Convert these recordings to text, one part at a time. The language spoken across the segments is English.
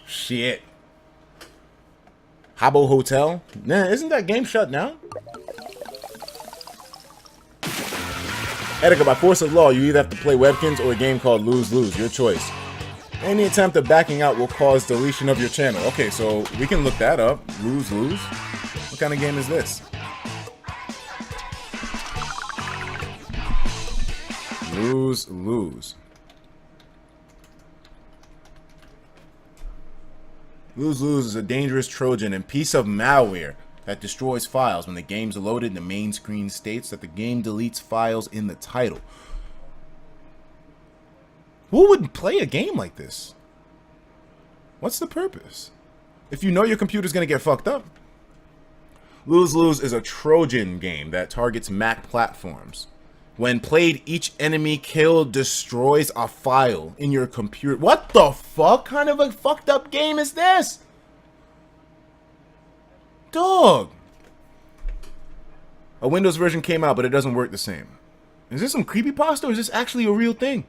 Shit. Habbo Hotel? Nah, isn't that game shut down? Etika, by force of law, you either have to play Webkins or a game called Lose Lose. Your choice. Any attempt of backing out will cause deletion of your channel. Okay, so we can look that up. Lose Lose? What kind of game is this? Lose Lose. Lose Lose is a dangerous Trojan and piece of malware that destroys files. When the game's loaded, the main screen states that the game deletes files in the title. Who would play a game like this? What's the purpose? If you know your computer's gonna get fucked up. Lose Lose is a Trojan game that targets Mac platforms. When played, each enemy killed destroys a file in your computer. What the fuck kind of a fucked up game is this? Dog. A Windows version came out, but it doesn't work the same. Is this some creepypasta or is this actually a real thing?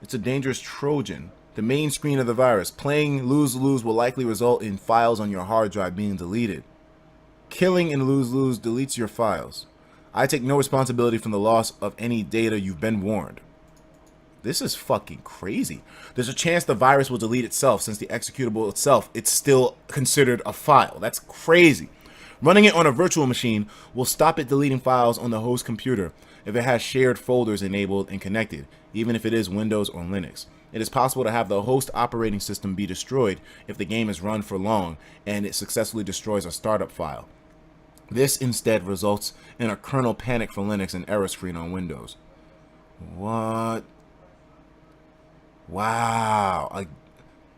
It's a dangerous Trojan. The main screen of the virus. Playing Lose Lose will likely result in files on your hard drive being deleted. Killing in Lose Lose deletes your files. I take no responsibility from the loss of any data. You've been warned. This is fucking crazy. There's a chance the virus will delete itself since the executable itself, it's still considered a file. That's crazy. Running it on a virtual machine will stop it deleting files on the host computer if it has shared folders enabled and connected, even if it is Windows or Linux. It is possible to have the host operating system be destroyed if the game is run for long and it successfully destroys a startup file. This instead results in a kernel panic for Linux and error screen on Windows. What? Wow.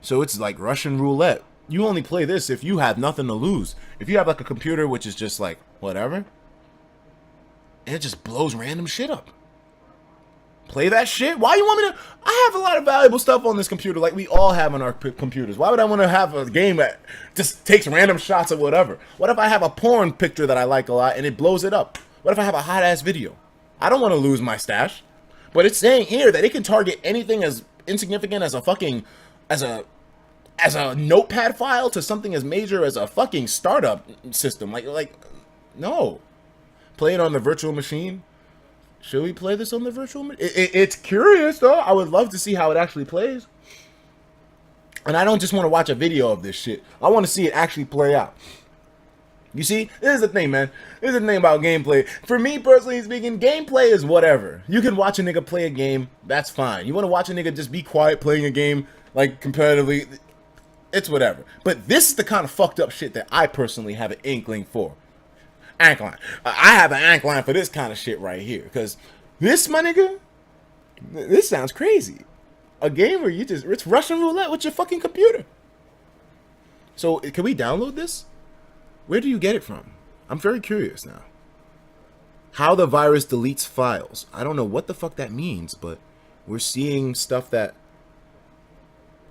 So it's like Russian roulette. You only play this if you have nothing to lose. If you have like a computer which is just like whatever, and it just blows random shit up. Play that shit? Why you want me to? I have a lot of valuable stuff on this computer like we all have on our computers. Why would I want to have a game that just takes random shots of whatever? What if I have a porn picture that I like a lot and it blows it up? What if I have a hot ass video? I don't want to lose my stash. But it's saying here that it can target anything as insignificant as a fucking as a notepad file to something as major as a fucking startup system. Like no. Play it on the virtual machine. Should we play this on the virtual machine? It's curious though. I would love to see how it actually plays. And I don't just want to watch a video of this shit. I want to see it actually play out. You see, this is the thing, man. This is the thing about gameplay. For me, personally speaking, gameplay is whatever. You can watch a nigga play a game, that's fine. You want to watch a nigga just be quiet playing a game, like, competitively, it's whatever. But this is the kind of fucked up shit that I personally have an inkling for. Ankline. I have an ankline for this kind of shit right here. Because this, my nigga, this sounds crazy. A game where it's Russian roulette with your fucking computer. So, can we download this? Where do you get it from? I'm very curious now. How the virus deletes files. I don't know what the fuck that means, but we're seeing stuff that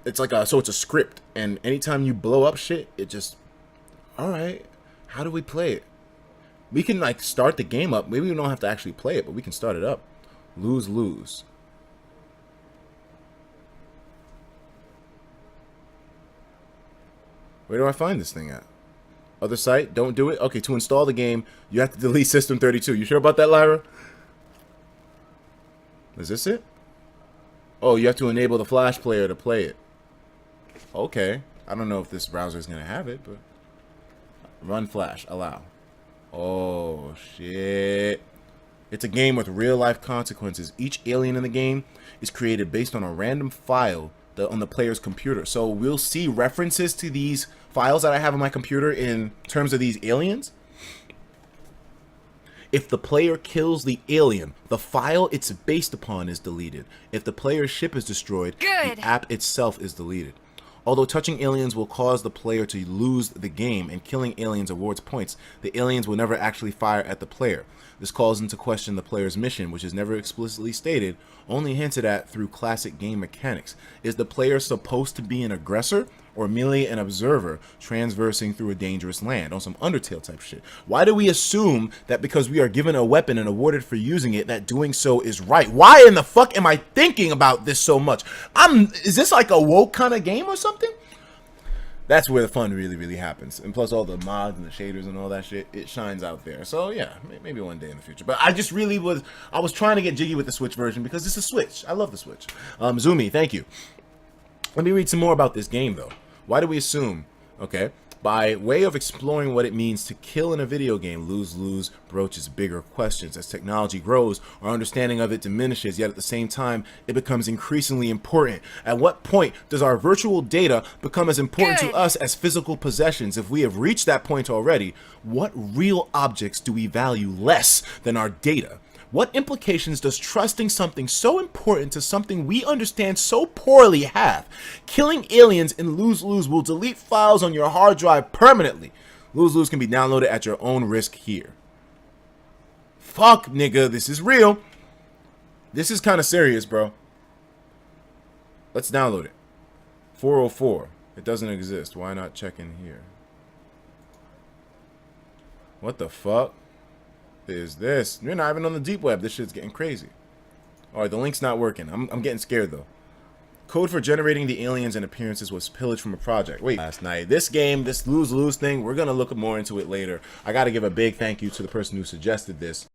it's like so it's a script, and anytime you blow up shit, it just, all right, how do we play it? We can like start the game up. Maybe we don't have to actually play it, but we can start it up. Lose Lose. Where do I find this thing at? Other site, don't do it. Okay, to install the game, you have to delete System32. You sure about that, Lyra? Is this it? Oh, you have to enable the Flash player to play it. Okay. I don't know if this browser is going to have it, but... Run Flash. Allow. Oh, shit. It's a game with real-life consequences. Each alien in the game is created based on a random file on the player's computer. So we'll see references to these files that I have on my computer in terms of these aliens. If the player kills the alien, the file it's based upon is deleted. If the player's ship is destroyed, the app itself is deleted. Although touching aliens will cause the player to lose the game and killing aliens awards points, the aliens will never actually fire at the player. This calls into question the player's mission, which is never explicitly stated, only hinted at through classic game mechanics. Is the player supposed to be an aggressor or merely an observer transversing through a dangerous land on some Undertale type shit? Why do we assume that because we are given a weapon and awarded for using it, that doing so is right? Why in the fuck am I thinking about this so much? Is this like a woke kind of game or something? That's where the fun really happens. And plus all the mods and the shaders and all that shit, it shines out there. So yeah, maybe one day in the future. But I just really I was trying to get jiggy with the Switch version because it's a Switch. I love the Switch. Zumi, thank you. Let me read some more about this game though. Why do we assume? Okay. By way of exploring what it means to kill in a video game, lose-lose broaches bigger questions. As technology grows, our understanding of it diminishes, yet at the same time, it becomes increasingly important. At what point does our virtual data become as important to us as physical possessions? If we have reached that point already, what real objects do we value less than our data? What implications does trusting something so important to something we understand so poorly have? Killing aliens in lose-lose will delete files on your hard drive permanently. Lose-lose can be downloaded at your own risk here. Fuck, nigga, this is real. This is kind of serious, bro. Let's download it. 404. It doesn't exist. Why not check in here? What the fuck is this? You're not even on the deep web. This shit's getting crazy. Alright, the link's not working. I'm getting scared though. Code for generating the aliens and appearances was pillaged from a project. Wait, last night. This game, this lose-lose thing, we're gonna look more into it later. I gotta give a big thank you to the person who suggested this.